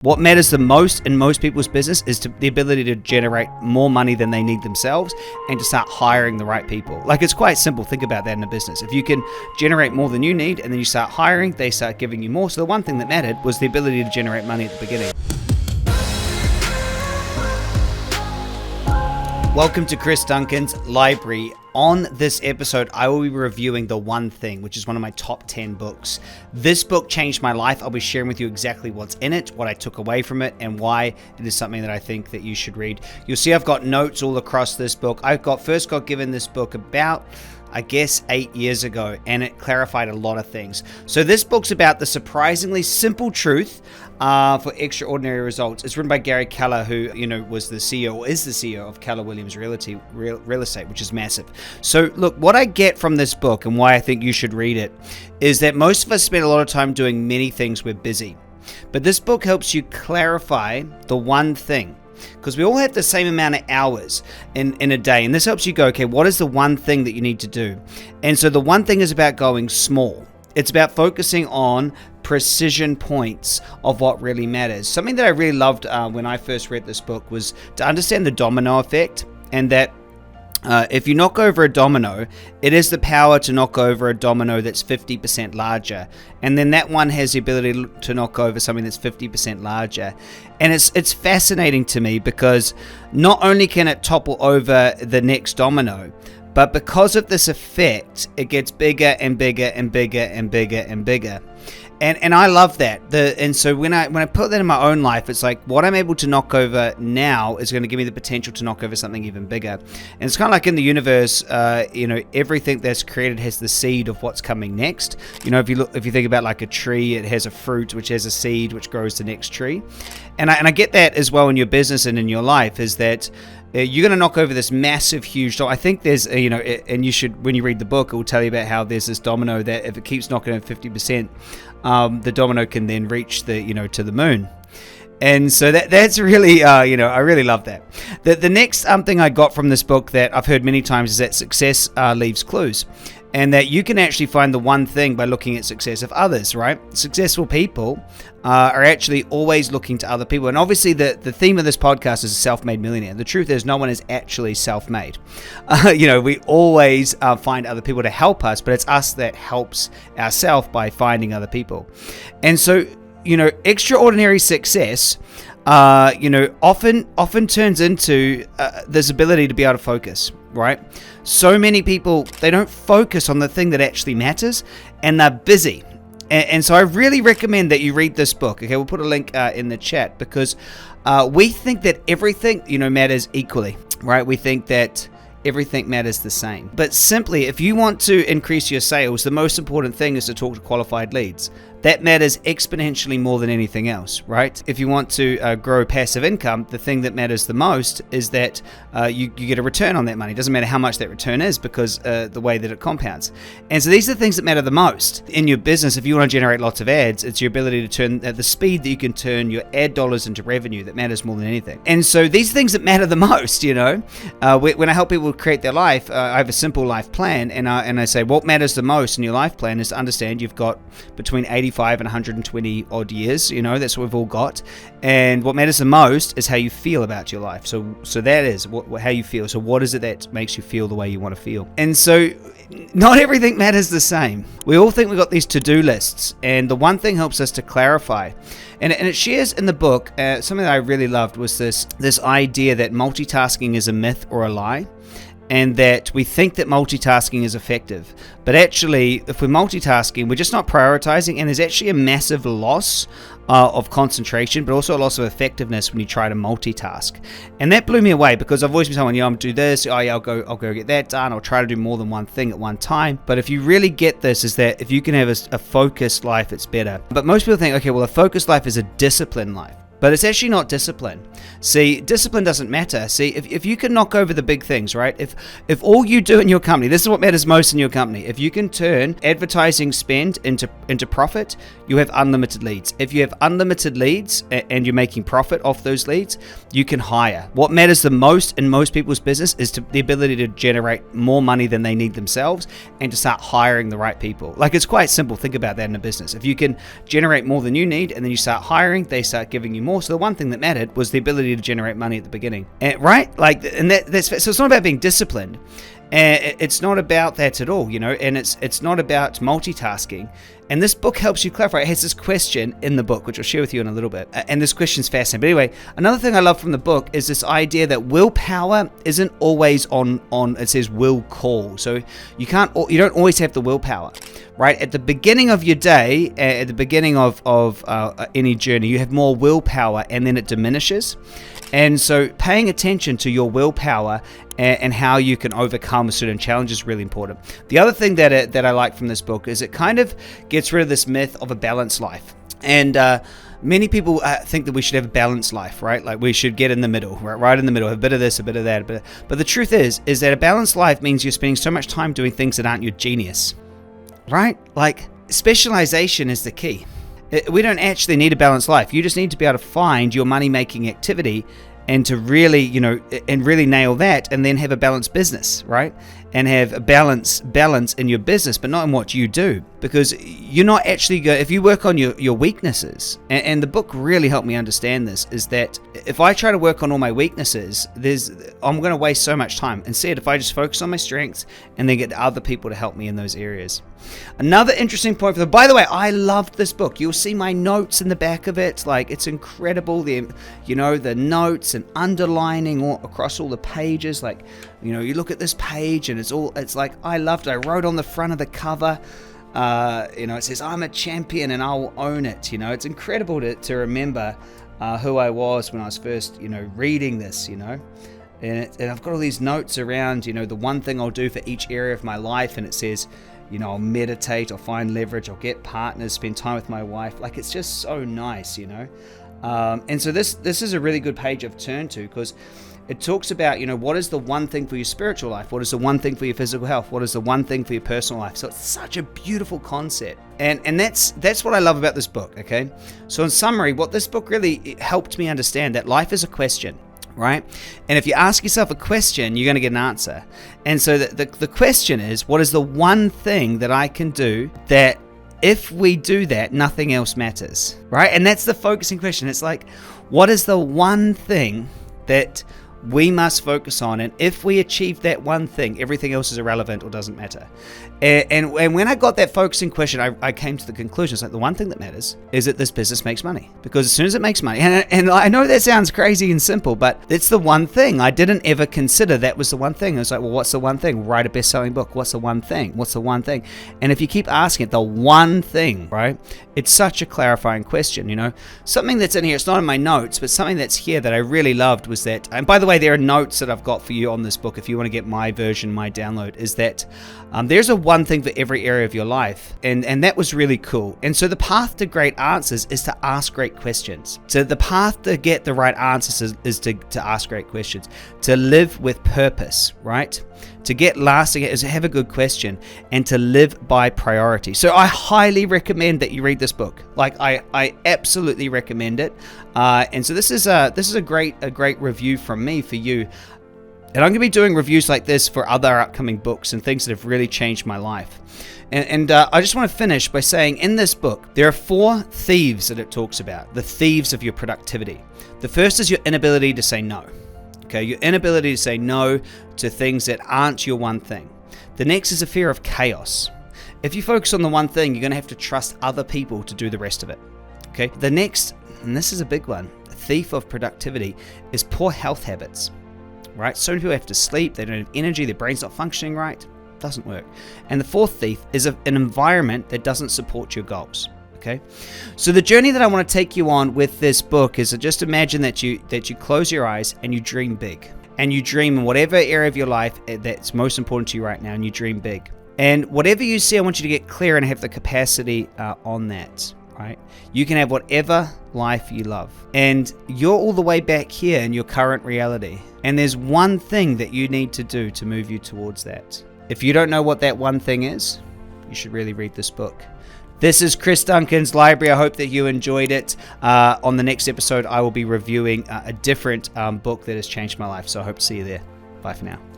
What matters the most in most people's business is the ability to generate more money than they need themselves and to start hiring the right people. Like, it's quite simple. Think about that in a business. If you can generate more than you need and then you start hiring, they start giving you more. So the one thing that mattered was the ability to generate money at the beginning. Welcome to Chris Duncan's Library. On this episode, I will be reviewing The One Thing, which is one of my top 10 books. This book changed my life. I'll be sharing with you exactly what's in it, what I took away from it, and why it is something that I think that you should read. You'll see I've got notes all across this book. I first got given this book about, I guess, 8 years ago, and it clarified a lot of things. So this book's about the surprisingly simple truth for extraordinary results. It's written by Gary Keller, who was the CEO, or is the CEO of Keller Williams Real Estate, which is massive. So look, what I get from this book and why I think you should read it is that most of us spend a lot of time doing many things. We're busy, but this book helps you clarify the one thing. Because we all have the same amount of hours in a day. And this helps you go, okay, what is the one thing that you need to do? And so the one thing is about going small. It's about focusing on precision points of what really matters. Something that I really loved when I first read this book was to understand the domino effect, and that if you knock over a domino, it is the power to knock over a domino that's 50% larger. And then that one has the ability to knock over something that's 50% larger. And it's fascinating to me because not only can it topple over the next domino, but because of this effect, it gets bigger and bigger and bigger and bigger and bigger. And I love that. And so when I put that in my own life, it's like what I'm able to knock over now is going to give me the potential to knock over something even bigger. And it's kind of like in the universe, everything that's created has the seed of what's coming next. If you think about like a tree, it has a fruit which has a seed which grows the next tree. And I get that as well in your business and in your life, is that you're going to knock over this massive, huge domino. I think there's, and you should, when you read the book, it will tell you about how there's this domino that if it keeps knocking over 50%, the domino can then reach to the moon. And so that's really, I really love that. The next thing I got from this book that I've heard many times is that success leaves clues. And that you can actually find the one thing by looking at success of others, right? Successful people are actually always looking to other people. And obviously the theme of this podcast is a self-made millionaire. The truth is no one is actually self-made. We always find other people to help us, but it's us that helps ourselves by finding other people. And so, extraordinary success often turns into this ability to be able to focus, right? So many people, they don't focus on the thing that actually matters, and they're busy. And so I really recommend that you read this book. Okay, we'll put a link in the chat, because we think that everything, matters equally, right? We think that everything matters the same. But simply, if you want to increase your sales, the most important thing is to talk to qualified leads. That matters exponentially more than anything else, right? If you want to grow passive income, the thing that matters the most is that you get a return on that money. It doesn't matter how much that return is, because the way that it compounds. And so these are the things that matter the most in your business. If you want to generate lots of ads, it's your ability to turn the speed that you can turn your ad dollars into revenue that matters more than anything. And so these things that matter the most, when I help people create their life, I have a simple life plan, and I say what matters the most in your life plan is to understand you've got between 85 and 120 odd years, that's what we've all got. And what matters the most is how you feel about your life. So that is how you feel. So what is it that makes you feel the way you want to feel? And so not everything matters the same. We all think we've got these to-do lists, and the one thing helps us to clarify. And it shares in the book, something that I really loved was this idea that multitasking is a myth or a lie. And that we think that multitasking is effective. But actually, if we're multitasking, we're just not prioritizing, and there's actually a massive loss of concentration, but also a loss of effectiveness when you try to multitask. And that blew me away, because I've always been someone, I'm do this, I'll go get that done, I'll try to do more than one thing at one time. But if you really get this, is that if you can have a focused life, it's better. But most people think, okay, well, a focused life is a disciplined life. But it's actually not discipline. See, discipline doesn't matter. See, if you can knock over the big things, right? If all you do in your company, this is what matters most in your company. If you can turn advertising spend into profit, you have unlimited leads. If you have unlimited leads and you're making profit off those leads, you can hire. What matters the most in most people's business is the ability to generate more money than they need themselves and to start hiring the right people. Like, it's quite simple. Think about that in a business. If you can generate more than you need and then you start hiring, they start giving you more. So the one thing that mattered was the ability to generate money at the beginning, right? Like, and that's so it's not about being disciplined. It's not about that at all, and it's not about multitasking. And this book helps you clarify. It has this question in the book, which I'll share with you in a little bit. And this question's fascinating. But anyway, another thing I love from the book is this idea that willpower isn't always on. It says will call. So you don't always have the willpower, right? At the beginning of your day, at the beginning of any journey, you have more willpower, and then it diminishes. And so paying attention to your willpower and how you can overcome a certain challenge is really important. The other thing that I like from this book is it kind of gets rid of this myth of a balanced life. And many people think that we should have a balanced life, right? Like, we should get in the middle, right in the middle, have a bit of this, a bit of that. But the truth is that a balanced life means you're spending so much time doing things that aren't your genius, right? Like, specialization is the key. We don't actually need a balanced life. You just need to be able to find your money-making activity and to really, really nail that, and then have a balanced business, right? And have a balance in your business, but not in what you do. Because you're not actually if you work on your weaknesses, and the book really helped me understand this, is that if I try to work on all my weaknesses, I'm going to waste so much time. Instead, if I just focus on my strengths and then get other people to help me in those areas. Another interesting point by the way, I loved this book. You'll see my notes in the back of it. Like, it's incredible. The notes and underlining all across all the pages. Like, you look at this page and it's like, I loved it. I wrote on the front of the cover, it says, I'm a champion and I'll own it. It's incredible to remember who I was when I was first, reading this, and I've got all these notes around, the one thing I'll do for each area of my life. And it says, I'll meditate, I'll find leverage, I'll get partners, spend time with my wife. Like, it's just so nice, and so this is a really good page I've turned to, because it talks about, what is the one thing for your spiritual life? What is the one thing for your physical health? What is the one thing for your personal life? So it's such a beautiful concept. And that's what I love about this book, okay? So in summary, what this book really helped me understand, that life is a question, right? And if you ask yourself a question, you're going to get an answer. And so the question is, what is the one thing that I can do that if we do that, nothing else matters, right? And that's the focusing question. It's like, what is the one thing that we must focus on? And if we achieve that one thing, everything else is irrelevant or doesn't matter. And when I got that focusing question, I came to the conclusion, it's like, the one thing that matters is that this business makes money. Because as soon as it makes money, and I know that sounds crazy and simple, but it's the one thing. I didn't ever consider that was the one thing. I was like, well, what's the one thing? Write a best-selling book. What's the one thing? What's the one thing? And if you keep asking it, the one thing, right? It's such a clarifying question, Something that's in here, it's not in my notes, but something that's here that I really loved was that, and by the way, there are notes that I've got for you on this book if you want to get my version, my download, is that there's a one thing for every area of your life, and that was really cool. And so the path to great answers is to ask great questions. So the path to get the right answers is to ask great questions, to live with purpose, right? To get lasting is to have a good question, and to live by priority. So I highly recommend that you read this book. Like, I absolutely recommend it. And so this is a great review from me for you. And I'm going to be doing reviews like this for other upcoming books and things that have really changed my life. And I just want to finish by saying, in this book, there are 4 thieves that it talks about. The thieves of your productivity. The first is your inability to say no. Okay, your inability to say no to things that aren't your one thing. The next is a fear of chaos. If you focus on the one thing, you're going to have to trust other people to do the rest of it. Okay, the next, and this is a big one, a thief of productivity, is poor health habits. Right? So many people have to sleep, they don't have energy, their brain's not functioning right. Doesn't work. And the fourth thief is an environment that doesn't support your goals. Okay, so the journey that I want to take you on with this book is to just imagine that you close your eyes and you dream big, and you dream in whatever area of your life that's most important to you right now, and you dream big. And whatever you see, I want you to get clear and have the capacity on that. right? You can have whatever life you love. And you're all the way back here in your current reality. And there's one thing that you need to do to move you towards that. If you don't know what that one thing is, you should really read this book. This is Chris Duncan's Library. I hope that you enjoyed it. On the next episode, I will be reviewing a different book that has changed my life. So I hope to see you there. Bye for now.